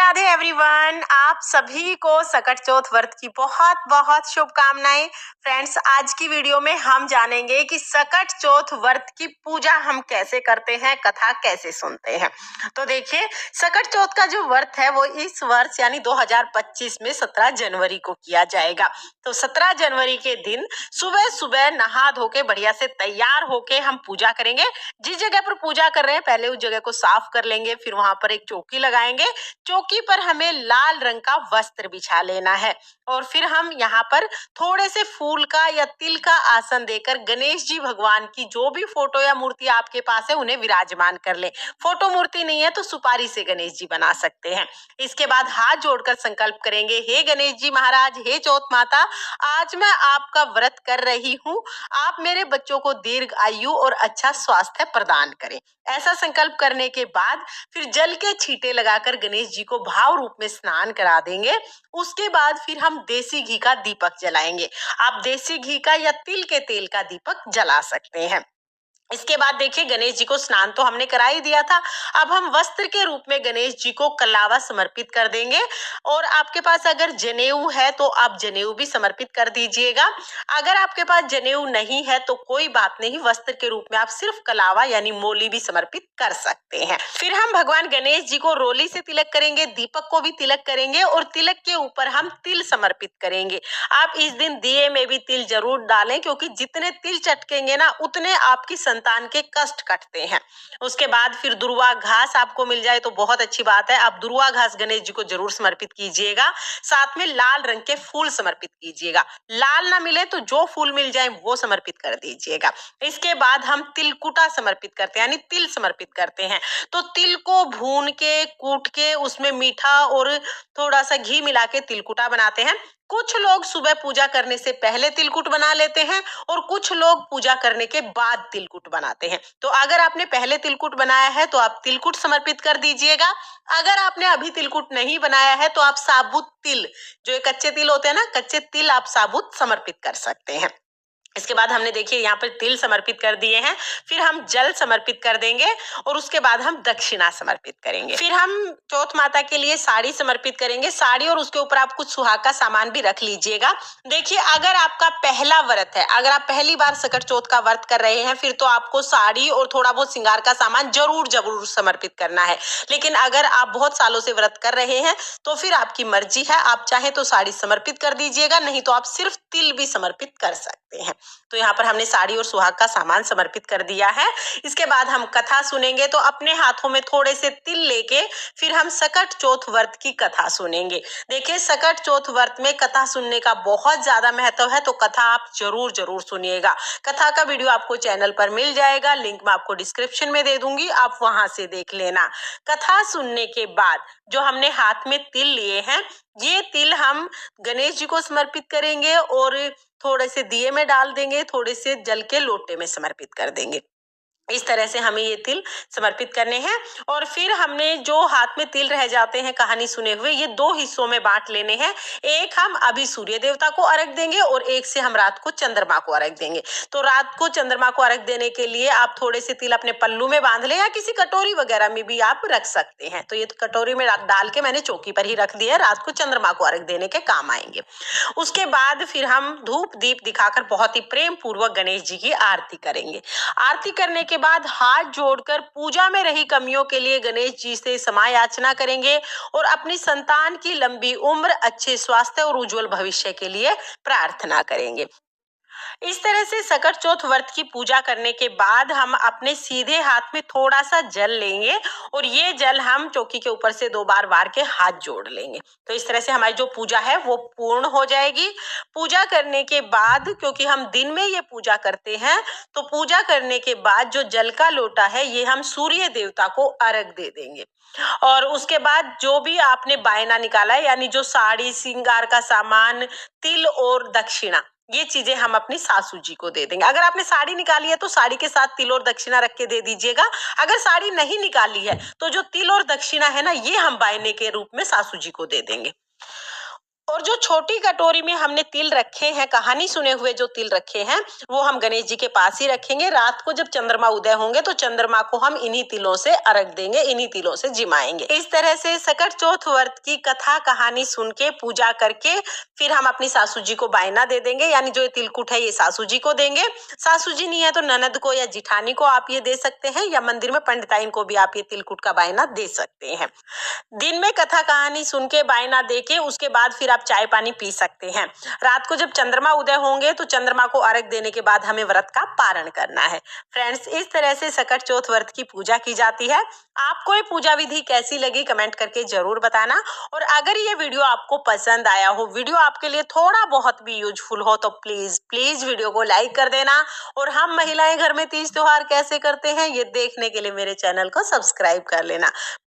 Radhe everyone. आप सभी को सकट चौथ व्रत की बहुत बहुत शुभकामनाएं। फ्रेंड्स, आज की वीडियो में हम जानेंगे कि सकट चौथ व्रत की पूजा हम कैसे करते हैं, कथा कैसे सुनते हैं। तो देखिए, सकट चौथ का जो व्रत है वो इस वर्ष यानी 2025 में 17 जनवरी को किया जाएगा। तो 17 जनवरी के दिन सुबह सुबह नहा धो के बढ़िया से तैयार होके हम पूजा करेंगे। जिस जगह पर पूजा कर रहे हैं पहले उस जगह को साफ कर लेंगे, फिर वहां पर एक चौकी लगाएंगे। चौकी पर हमें लाल रंग का वस्त्र बिछा लेना है और फिर हम यहाँ पर थोड़े से फूल का या तिल का आसन देकर गणेश जी भगवान की जो भी फोटो या मूर्ति आपके पास है उन्हें विराजमान कर ले। फोटो मूर्ति नहीं है तो सुपारी से गणेश जी बना सकते हैं। इसके बाद हाथ जोड़कर संकल्प करेंगे, हे गणेश जी महाराज, हे चौथ माता, आज मैं आपका व्रत कर रही हूँ। आप मेरे बच्चों को दीर्घ आयु और अच्छा स्वास्थ्य प्रदान करें। ऐसा संकल्प करने के बाद फिर जल के छींटे लगाकर गणेश जी को भाव रूप में स्नान करा देंगे। उसके बाद फिर हम देसी घी का दीपक जलाएंगे। आप देसी घी का या तिल के तेल का दीपक जला सकते हैं। इसके बाद देखिए, गणेश जी को स्नान तो हमने करा ही दिया था। अब हम वस्त्र के रूप में गणेश जी को कलावा समर्पित कर देंगे और आपके पास अगर जनेऊ है तो आप जनेऊ भी समर्पित कर दीजिएगा। अगर आपके पास जनेऊ नहीं है तो कोई बात नहीं, वस्त्र के रूप में आप सिर्फ कलावा यानी मोली भी समर्पित कर सकते हैं। फिर हम भगवान गणेश जी को रोली से तिलक करेंगे, दीपक को भी तिलक करेंगे और तिलक के ऊपर हम तिल समर्पित करेंगे। आप इस दिन दिए में भी तिल जरूर डालें, क्योंकि जितने तिल चटकेंगे ना उतने आपकी संतान के कष्ट कटते हैं। उसके बाद फिर दुर्वा घास आपको मिल जाए तो बहुत अच्छी बात है। आप दुर्वा घास गणेश जी को जरूर समर्पित कीजिएगा। साथ में लाल रंग के फूल समर्पित कीजिएगा। लाल ना मिले तो जो फूल मिल जाए वो समर्पित कर दीजिएगा। इसके बाद हम तिलकुटा समर्पित करते हैं यानी तिल समर्पित करते हैं। तो तिल को भून के कूट के उसमें मीठा और थोड़ा सा घी मिला के तिलकुटा बनाते हैं। कुछ लोग सुबह पूजा करने से पहले तिलकुट बना लेते हैं और कुछ लोग पूजा करने के बाद तिलकुट बनाते हैं। तो अगर आपने पहले तिलकुट बनाया है तो आप तिलकुट समर्पित कर दीजिएगा। अगर आपने अभी तिलकुट नहीं बनाया है तो आप साबुत तिल, जो ये कच्चे तिल होते हैं ना, कच्चे तिल आप साबुत समर्पित कर सकते हैं। इसके बाद हमने देखिए यहाँ पर तिल समर्पित कर दिए हैं। फिर हम जल समर्पित कर देंगे और उसके बाद हम दक्षिणा समर्पित करेंगे। फिर हम चौथ माता के लिए साड़ी समर्पित करेंगे। साड़ी और उसके ऊपर आप कुछ सुहाग का सामान भी रख लीजिएगा। देखिए, अगर आपका पहला व्रत है, अगर आप पहली बार सकट चौथ का व्रत कर रहे हैं, फिर तो आपको साड़ी और थोड़ा बहुत श्रृंगार का सामान जरूर जरूर समर्पित करना है। लेकिन अगर आप बहुत सालों से व्रत कर रहे हैं तो फिर आपकी मर्जी है। आप चाहे तो साड़ी समर्पित कर दीजिएगा, नहीं तो आप सिर्फ तिल भी समर्पित कर सकते हैं। तो यहाँ पर हमने साड़ी और सुहाग का सामान समर्पित कर दिया है। इसके बाद हम कथा सुनेंगे। तो अपने हाथों में थोड़े से तिल लेके फिर हम सकट चौथ व्रत की कथा सुनेंगे। देखिए, सकट चौथ व्रत में कथा सुनने का बहुत ज्यादा महत्व है, तो कथा आप जरूर जरूर सुनिएगा। कथा का वीडियो आपको चैनल पर मिल जाएगा, लिंक मैं आपको डिस्क्रिप्शन में दे दूंगी, आप वहां से देख लेना। कथा सुनने के बाद जो हमने हाथ में तिल लिए हैं, ये तिल हम गणेश जी को समर्पित करेंगे और थोड़े से दिए में डाल देंगे, थोड़े से जल के लोटे में समर्पित कर देंगे। इस तरह से हमें ये तिल समर्पित करने हैं। और फिर हमने जो हाथ में तिल रह जाते हैं कहानी सुने हुए, ये दो हिस्सों में बांट लेने हैं। एक हम अभी सूर्य देवता को अर्घ देंगे और एक से हम रात को चंद्रमा को अर्घ देंगे। तो रात को चंद्रमा को अर्घ देने के लिए आप थोड़े से तिल अपने पल्लू में बांध ले या किसी कटोरी वगैरह में भी आप रख सकते हैं। तो ये तो कटोरी में डाल के मैंने चौकी पर ही रख दिया, रात को चंद्रमा को अर्घ देने के काम आएंगे। उसके बाद फिर हम धूप दीप दिखाकर बहुत ही प्रेम पूर्वक गणेश जी की आरती करेंगे। आरती करने के बाद हाथ जोड़कर पूजा में रही कमियों के लिए गणेश जी से क्षमा याचना करेंगे और अपनी संतान की लंबी उम्र, अच्छे स्वास्थ्य और उज्जवल भविष्य के लिए प्रार्थना करेंगे। इस तरह से सकट चौथ व्रत की पूजा करने के बाद हम अपने सीधे हाथ में थोड़ा सा जल लेंगे और ये जल हम चौकी के ऊपर से 2 बार वार के हाथ जोड़ लेंगे। तो इस तरह से हमारी जो पूजा है वो पूर्ण हो जाएगी। पूजा करने के बाद, क्योंकि हम दिन में ये पूजा करते हैं, तो पूजा करने के बाद जो जल का लोटा है ये हम सूर्य देवता को अर्घ दे देंगे। और उसके बाद जो भी आपने बायना निकाला है, यानी जो साड़ी, श्रृंगार का सामान, तिल और दक्षिणा, ये चीजें हम अपनी सासू जी को दे देंगे। अगर आपने साड़ी निकाली है तो साड़ी के साथ तिल और दक्षिणा रख के दे दीजिएगा। अगर साड़ी नहीं निकाली है तो जो तिल और दक्षिणा है ना, ये हम बायने के रूप में सासू जी को दे देंगे। और जो छोटी कटोरी में हमने तिल रखे हैं, कहानी सुने हुए जो तिल रखे हैं, वो हम गणेश जी के पास ही रखेंगे। रात को जब चंद्रमा उदय होंगे तो चंद्रमा को हम इन्हीं तिलों से अर्घ देंगे, इन्हीं तिलों से जिमाएंगे। इस तरह से सकट चौथ व्रत की कथा कहानी सुन के पूजा करके फिर हम अपनी सासू जी को बायना दे देंगे, यानी जो ये तिलकुट है ये सासू जी को देंगे। सासू जी नहीं है तो ननद को या जिठानी को आप ये दे सकते हैं, या मंदिर में पंडिताइन को भी आप ये तिलकुट का बायना दे सकते हैं। दिन में कथा कहानी सुन के बायना देके उसके बाद फिर आप चाय पानी पी सकते हैं। रात को जब चंद्रमा उदय होंगे तो चंद्रमा को अर्घ देने के बाद हमें व्रत का पारण करना है। फ्रेंड्स, इस तरह से सकट चौथ व्रत की पूजा की जाती है। आपको ये पूजा विधि कैसी लगी कमेंट करके जरूर बताना। और अगर ये वीडियो आपको पसंद आया हो, वीडियो आपके लिए थोड़ा बहुत भी यूजफुल हो, तो प्लीज प्लीज वीडियो को लाइक कर देना। और हम महिलाएं घर में तीज त्योहार कैसे करते हैं ये देखने के लिए मेरे चैनल को सब्सक्राइब कर लेना।